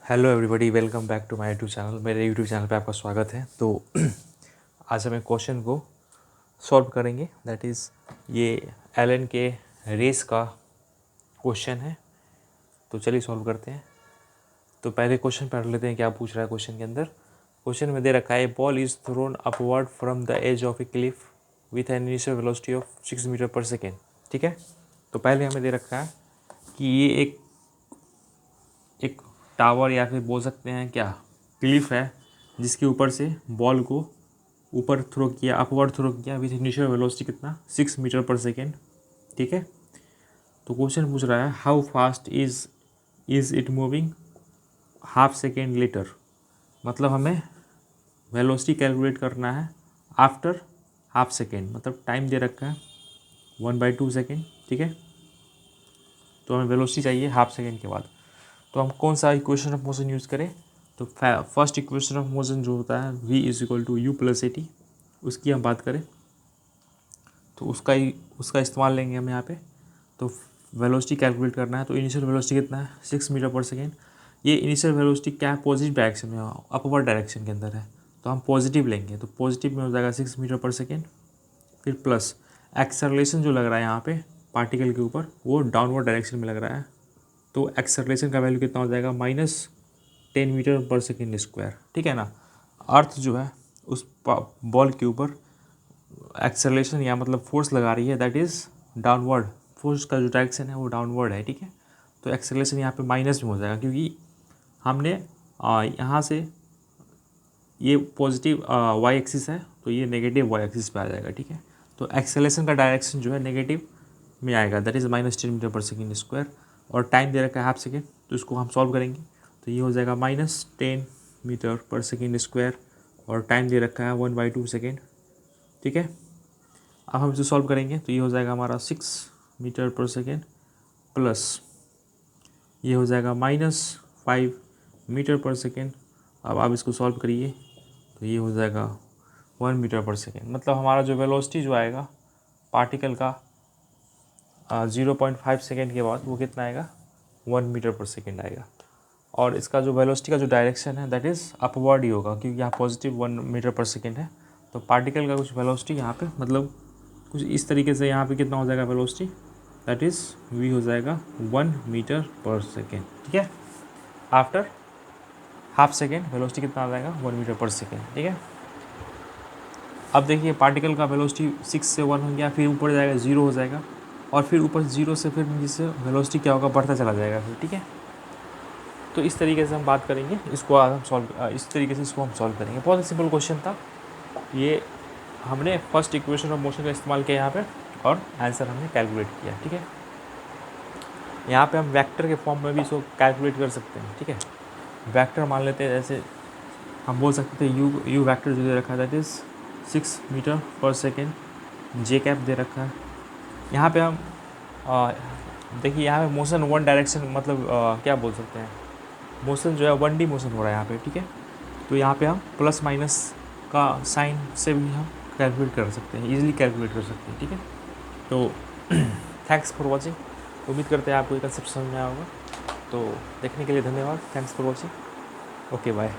Hello everybody, welcome back to my YouTube channel. मेरे YouTube channel पे आपका स्वागत है। तो आज हम एक क्वेश्चन को सॉल्व करेंगे, दैट इज़ ये एलन के रेस का क्वेश्चन है। तो चलिए सॉल्व करते हैं। तो पहले क्वेश्चन पढ़ लेते हैं क्या पूछ रहा है क्वेश्चन के अंदर। क्वेश्चन में दे रखा है ball is thrown upward from the edge of a cliff with an initial velocity of 6 metre per second. ठीक है, तो पहले हमें दे रखा है कि ये एक टावर या फिर बोल सकते हैं क्या क्लिफ है, जिसके ऊपर से बॉल को ऊपर थ्रो किया, अपवर्ड थ्रो किया विथ इनिशियल वेलोसिटी कितना 6 मीटर पर सेकेंड। ठीक है, तो क्वेश्चन पूछ रहा है how fast is it moving half second later. मतलब हमें वेलोसिटी कैलकुलेट करना है आफ्टर हाफ सेकेंड, मतलब टाइम दे रखा है 1/2 सेकेंड। ठीक है, तो हमें वेलोसिटी चाहिए हाफ सेकेंड के बाद। तो हम कौन सा इक्वेशन ऑफ मोशन यूज़ करें? तो फर्स्ट इक्वेशन ऑफ मोशन जो होता है v is equal to u plus a t, उसकी हम बात करें तो उसका इस्तेमाल लेंगे हम यहाँ पे। तो वेलोसिटी कैलकुलेट करना है, तो इनिशियल वेलोसिटी कितना है 6 मीटर पर सेकेंड। ये इनिशियल वेलोसिटी क्या है, पॉजिटिव डायरेक्शन में, अपवर्ड डायरेक्शन के अंदर है, तो हम पॉजिटिव लेंगे। तो पॉजिटिव में हो जाएगा 6 मीटर पर सेकेंड, फिर प्लस एक्सेलरेशन जो लग रहा है यहाँ पे पार्टिकल के ऊपर वो डाउनवर्ड डायरेक्शन में लग रहा है, तो एक्सेलरेशन का वैल्यू कितना हो जाएगा -10 मीटर पर सेकेंड स्क्वायर। ठीक है ना। अर्थ जो है उस बॉल के ऊपर एक्सेलरेशन या मतलब फोर्स लगा रही है, दैट इज़ डाउनवर्ड। फोर्स का जो डायरेक्शन है वो डाउनवर्ड है। ठीक है, तो एक्सेलरेशन यहाँ पे माइनस में हो जाएगा, क्योंकि हमने यहाँ से ये पॉजिटिव वाई एक्सिस है तो ये नेगेटिव वाई एक्सिस पे आ जाएगा। ठीक है, तो एक्सेलरेशन का डायरेक्शन जो है नेगेटिव में आएगा, that is -10 metre per second square. और टाइम दे रखा है हाफ सेकेंड, तो इसको हम सॉल्व करेंगे तो ये हो जाएगा -10 मीटर पर सेकेंड स्क्वायर, और टाइम दे रखा है 1/2 सेकेंड। ठीक है, अब हम इसे सॉल्व करेंगे तो ये हो जाएगा हमारा 6 मीटर पर सेकेंड प्लस ये हो जाएगा -5 मीटर पर सेकेंड। अब आप इसको सॉल्व करिए तो ये हो जाएगा 1 मीटर पर सेकेंड। मतलब हमारा जो वेलोसिटी जो आएगा पार्टिकल का 0.5 सेकेंड के बाद वो कितना आएगा 1 मीटर पर सेकेंड आएगा। और इसका जो वेलोसिटी का जो डायरेक्शन है दैट इज़ अपवर्ड ही होगा, क्योंकि यहाँ पॉजिटिव 1 मीटर पर सेकेंड है। तो पार्टिकल का कुछ वेलोसिटी यहाँ पे मतलब कुछ इस तरीके से यहाँ पे कितना हो जाएगा वेलोसिटी, दैट इज़ v हो जाएगा 1 मीटर पर सेकेंड। ठीक है, आफ्टर हाफ सेकेंड वेलोसिटी कितना आ जाएगा 1 मीटर पर सेकेंड। ठीक है, अब देखिए पार्टिकल का वेलोसिटी 6 से 1 हो गया, फिर ऊपर जाएगा 0 हो जाएगा, और फिर ऊपर 0 से फिर नीचे से वेलोसिटी क्या होगा बढ़ता चला जाएगा फिर। ठीक है, तो इस तरीके से हम बात करेंगे इसको, आज हम इस तरीके से इसको हम सॉल्व करेंगे। बहुत ही सिंपल क्वेश्चन था ये। हमने फर्स्ट इक्वेशन ऑफ मोशन का इस्तेमाल किया यहाँ पे और आंसर हमने कैलकुलेट किया। ठीक है, यहाँ पे हम वेक्टर के फॉर्म में भी इसको कैलकुलेट कर सकते हैं। ठीक है, वेक्टर मान लेते हैं, जैसे हम बोल सकते थे यू वेक्टर जो दे रखा है that is 6 metre per second, J cap दे रखा है। यहाँ पे हम देखिए यहाँ पे मोशन वन डायरेक्शन, मतलब क्या बोल सकते हैं, मोशन जो है 1D मोशन हो रहा है यहाँ पे। ठीक है, तो यहाँ पे हम प्लस माइनस का साइन से भी हम कैलकुलेट कर सकते हैं, इजीली कैलकुलेट कर सकते हैं। ठीक है, तो थैंक्स फॉर वॉचिंग। उम्मीद करते हैं आपको ये कंसेप्ट समझ में आया होगा। तो देखने के लिए धन्यवाद, thanks for watching, okay bye.